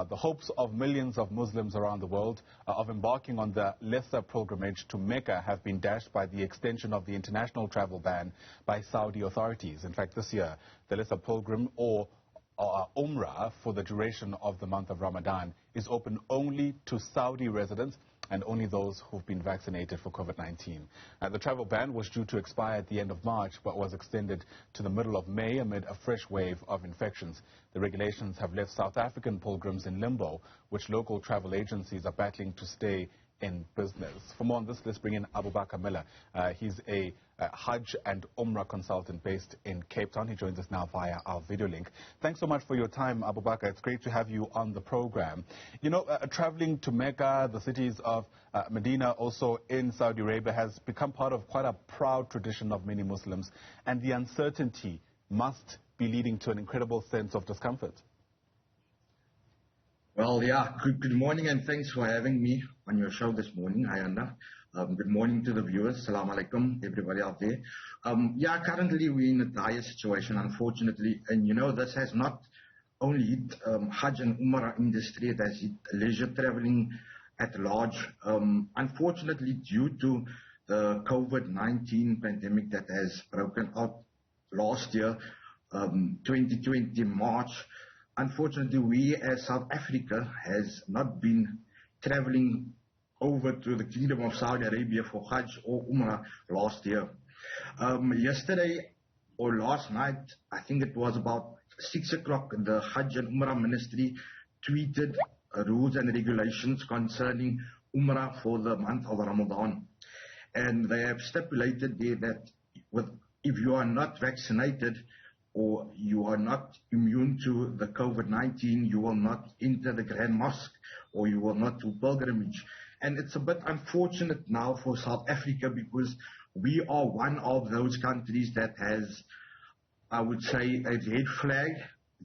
The hopes of millions of Muslims around the world of embarking on the lesser pilgrimage to Mecca have been dashed by the extension of the international travel ban by Saudi authorities. In fact, this year, the lesser pilgrim or Umrah for the duration of the month of Ramadan is open only to Saudi residents and only those who've been vaccinated for COVID-19. The travel ban was due to expire at the end of March, but was extended to the middle of May amid a fresh wave of infections. The regulations have left South African pilgrims in limbo, which local travel agencies are battling to stay in business. For more on this, let's bring in Abubakar Miller. He's a Hajj and Umrah Consultant based in Cape Town. He joins us now via our video link. Thanks so much for your time, Abubakar. It's great to have you on the program. You know, traveling to Mecca, the cities of Medina, also in Saudi Arabia, has become part of quite a proud tradition of many Muslims, and the uncertainty must be leading to an incredible sense of discomfort. Well, yeah, good morning and thanks for having me on your show this morning, Ayanda. Good morning to the viewers. Assalamu alaikum, everybody out there. Yeah, currently we're in a dire situation, unfortunately. And, you know, this has not only hit Hajj and Umrah industry, it has hit leisure traveling at large. Unfortunately, due to the COVID-19 pandemic that has broken out last year, 2020 March, unfortunately, we as South Africa has not been traveling over to the Kingdom of Saudi Arabia for Hajj or Umrah last year. Yesterday or last night, I think it was about 6 o'clock, the Hajj and Umrah Ministry tweeted rules and regulations concerning Umrah for the month of Ramadan. And they have stipulated there that if you are not vaccinated, or you are not immune to the COVID-19, you will not enter the Grand Mosque, or you will not do pilgrimage. And it's a bit unfortunate now for South Africa because we are one of those countries that has, I would say, a red flag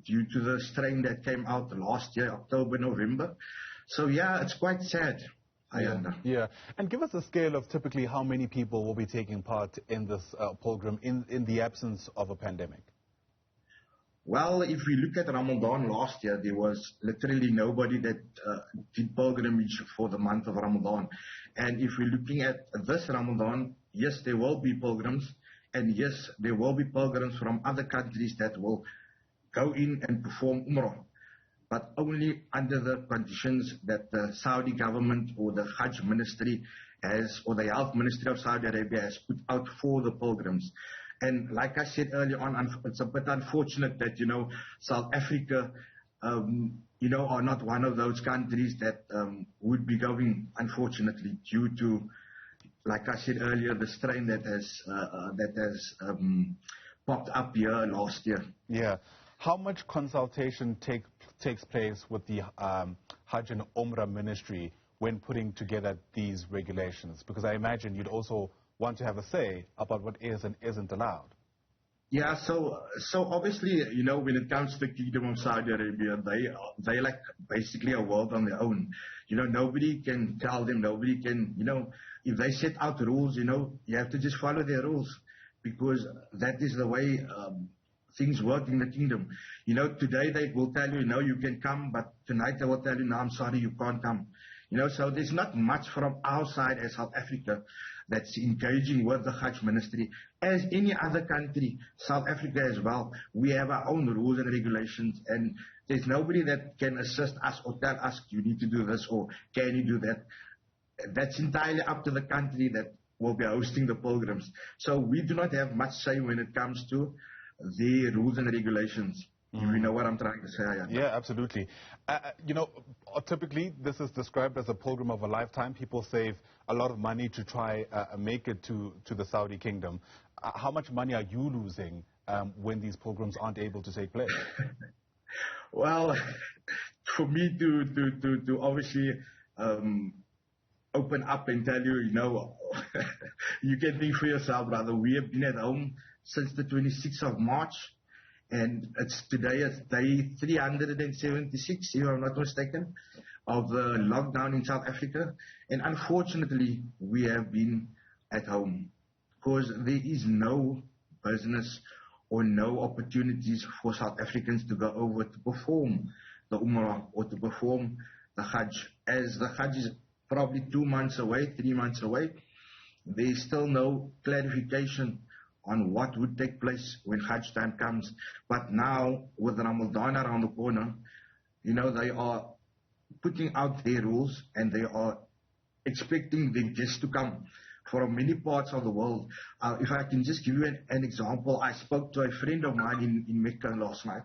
due to the strain that came out last year, October, November. So yeah, it's quite sad. Yeah, and give us a scale of typically how many people will be taking part in this pilgrim in the absence of a pandemic. Well, if we look at Ramadan last year, there was literally nobody that did pilgrimage for the month of Ramadan. And if we're looking at this Ramadan, yes, there will be pilgrims, and yes, there will be pilgrims from other countries that will go in and perform Umrah, but only under the conditions that the Saudi government or the Hajj ministry has, or the Health Ministry of Saudi Arabia has put out for the pilgrims. And like I said earlier on, it's a bit unfortunate that, you know, South Africa, you know, are not one of those countries that would be going, unfortunately, due to, like I said earlier, the strain that has popped up here last year. Yeah. How much consultation takes place with the Hajj and Umrah Ministry when putting together these regulations? Because I imagine you'd also want to have a say about what is and isn't allowed. Yeah, so obviously, you know, when it comes to the Kingdom of Saudi Arabia, they like basically a world on their own. You know, nobody can tell them, nobody can, you know, if they set out rules, you know, you have to just follow their rules because that is the way things work in the kingdom. You know, today they will tell you, no, you can come, but tonight they will tell you, no, I'm sorry, you can't come. You know, so there's not much from our side as South Africa that's engaging with the Hajj Ministry. As any other country, South Africa as well, we have our own rules and regulations, and there's nobody that can assist us or tell us, you need to do this or can you do that. That's entirely up to the country that will be hosting the pilgrims. So we do not have much say when it comes to the rules and regulations. If you know what I'm trying to say. Yeah, absolutely. You know, typically this is described as a pilgrim of a lifetime. People save a lot of money to try make it to the Saudi kingdom. How much money are you losing when these pilgrims aren't able to take place? Well, for me to obviously open up and tell you, you know, you can think for yourself, brother. We have been at home since the 26th of March. And today it's day 376, if I'm not mistaken, of the lockdown in South Africa. And unfortunately, we have been at home because there is no business or no opportunities for South Africans to go over to perform the Umrah or to perform the Hajj. As the Hajj is probably 2 months away, 3 months away, there is still no clarification on what would take place when Hajj time comes. But now, with Ramadan around the corner, they are putting out their rules and they are expecting the guests to come from many parts of the world. If I can just give you an example, I spoke to a friend of mine in Mecca last night,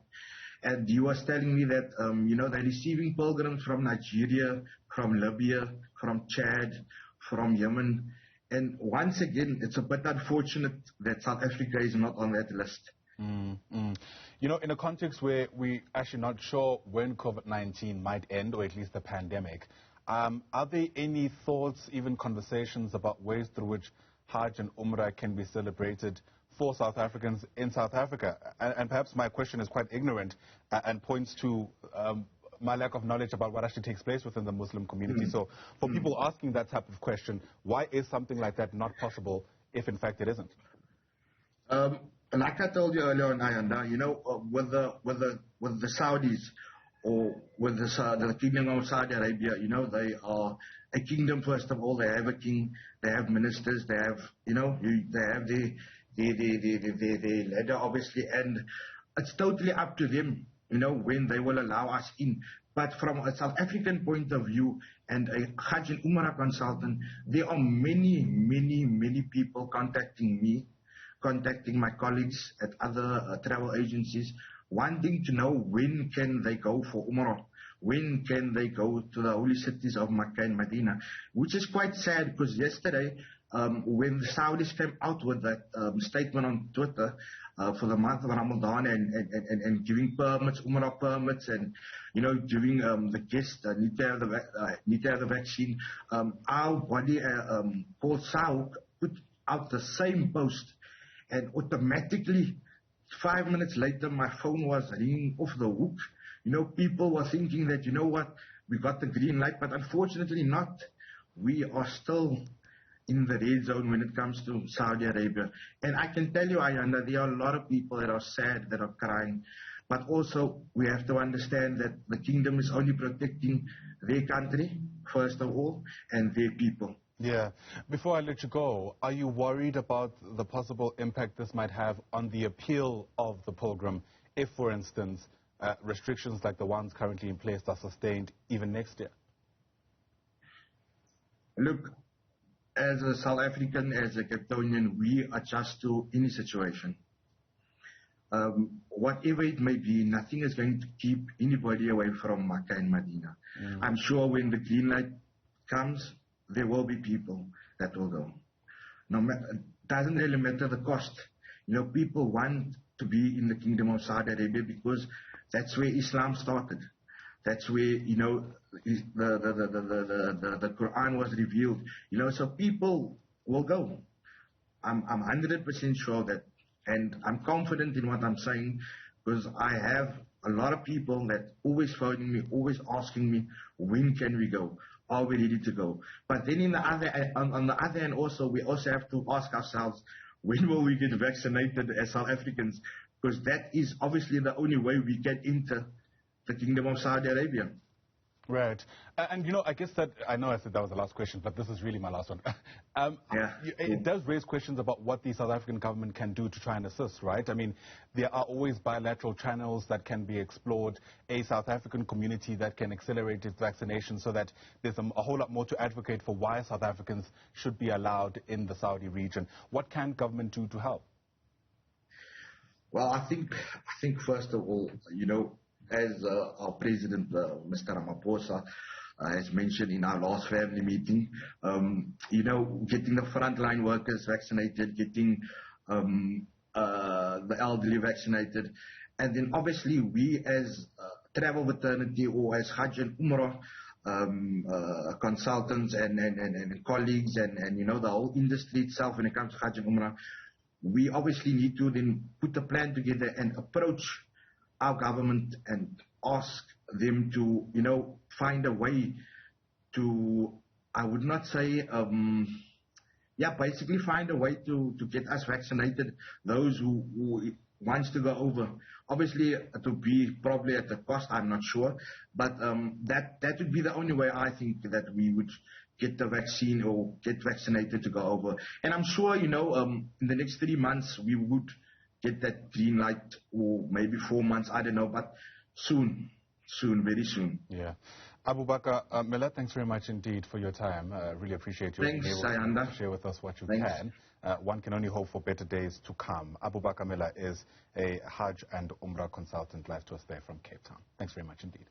and he was telling me that, they're receiving pilgrims from Nigeria, from Libya, from Chad, from Yemen. And once again, it's a bit unfortunate that South Africa is not on that list. In a context where we're actually not sure when COVID-19 might end, or at least the pandemic, are there any thoughts, even conversations about ways through which Hajj and Umrah can be celebrated for South Africans in South Africa? And perhaps my question is quite ignorant and points to my lack of knowledge about what actually takes place within the Muslim community. So for people asking that type of question, why is something like that not possible if in fact it isn't? Like I told you earlier on, Ayanda, with the Saudis, or with the Kingdom of Saudi Arabia, they are a kingdom. First of all, they have a king, they have ministers, they have, they have their leader, obviously, and it's totally up to them, when they will allow us in. But from a South African point of view, and a Hajj and Umrah consultant, there are many, many, many people contacting me, contacting my colleagues at other travel agencies, wanting to know when can they go for Umrah, when can they go to the holy cities of Mecca and Medina, which is quite sad, because yesterday, when the Saudis came out with that statement on Twitter for the month of Ramadan and giving permits, Umrah permits, and giving the guests need to have the vaccine, our body called SAUK put out the same post, and automatically 5 minutes later, my phone was ringing off the hook. People were thinking that, what, we got the green light, but unfortunately not. We are still in the red zone when it comes to Saudi Arabia. And I can tell you, Ayanda, there are a lot of people that are sad, that are crying. But also, we have to understand that the kingdom is only protecting their country, first of all, and their people. Yeah. Before I let you go, are you worried about the possible impact this might have on the appeal of the pilgrim if, for instance, restrictions like the ones currently in place are sustained even next year? Look, as a South African, as a Cape Townian, we adjust to any situation. Whatever it may be, nothing is going to keep anybody away from Mecca and Medina. I'm sure when the green light comes, there will be people that will go. It doesn't really matter the cost. People want to be in the Kingdom of Saudi Arabia because that's where Islam started. That's where, the Quran was revealed. So people will go. I'm 100% sure of that. And I'm confident in what I'm saying because I have a lot of people that always phoning me, always asking me, when can we go? Are we ready to go? But then on the other hand also, we also have to ask ourselves, when will we get vaccinated as South Africans? Because that is obviously the only way we can enter the Kingdom of Saudi Arabia. Right. And, I guess that, I know I said that was the last question, but this is really my last one. It does raise questions about what the South African government can do to try and assist, right? I mean, there are always bilateral channels that can be explored, a South African community that can accelerate its vaccination so that there's a whole lot more to advocate for why South Africans should be allowed in the Saudi region. What can government do to help? Well, I think first of all, as our president, Mr. Ramaphosa, has mentioned in our last family meeting, getting the frontline workers vaccinated, getting the elderly vaccinated, and then obviously we as travel fraternity or as Hajj and Umrah consultants and colleagues and the whole industry itself when it comes to Hajj and Umrah, we obviously need to then put a plan together and approach our government and ask them to, find a way to, I would not say, basically find a way to get us vaccinated, those who wants to go over. Obviously, to be probably at the cost, I'm not sure. But that would be the only way I think that we would get the vaccine or get vaccinated to go over. And I'm sure, in the next 3 months, we would get that green light, or maybe 4 months, I don't know, but soon, very soon. Yeah. Abu Bakar Miller, thanks very much indeed for your time. Really appreciate you being able to share with us what you can. One can only hope for better days to come. Abu Bakar Miller is a Hajj and Umrah consultant, live to us there from Cape Town. Thanks very much indeed.